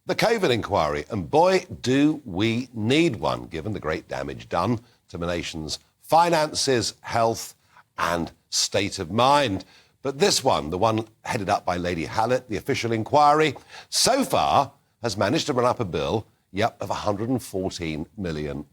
the COVID inquiry, and boy, do we need one, given the great damage done to the nation's finances, health and state of mind. But this one, the one headed up by Lady Hallett, the official inquiry, so far has managed to run up a bill, of £114 million.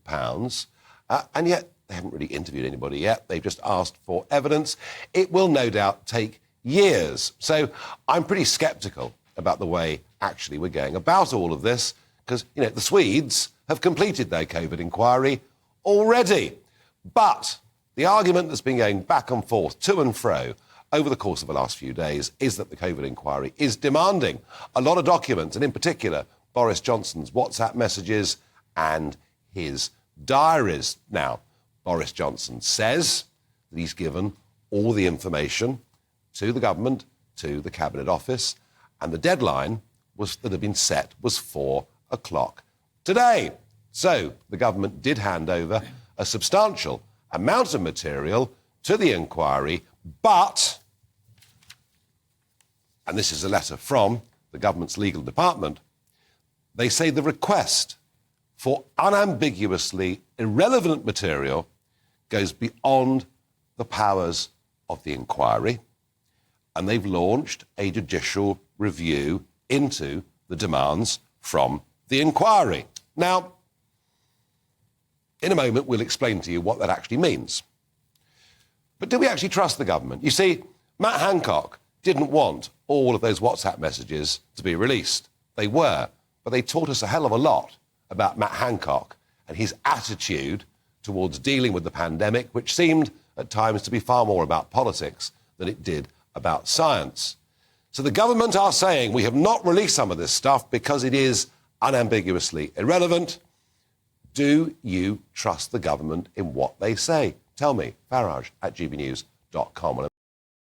And yet they haven't really interviewed anybody yet. They've just asked for evidence. It will no doubt take years. So I'm pretty sceptical about the way actually we're going about all of this, because, the Swedes have completed their COVID inquiry already. But the argument that's been going back and forth, to and fro, over the course of the last few days is that the COVID inquiry is demanding a lot of documents, and in particular, Boris Johnson's WhatsApp messages and his diaries. Now, Boris Johnson says that he's given all the information to the government, to the Cabinet Office, and the deadline that had been set was 4 o'clock today. So the government did hand over a substantial amount of material to the inquiry, but, and this is a letter from the government's legal department, they say the request for unambiguously irrelevant material goes beyond the powers of the inquiry, and they've launched a judicial review into the demands from the inquiry. Now, in a moment, we'll explain to you what that actually means. But do we actually trust the government? You see, Matt Hancock didn't want all of those WhatsApp messages to be released. They were, but they taught us a hell of a lot about Matt Hancock and his attitude towards dealing with the pandemic, which seemed at times to be far more about politics than it did about science. So the government are saying we have not released some of this stuff because it is unambiguously irrelevant. Do you trust the government in what they say? Tell me, Farage at gbnews.com.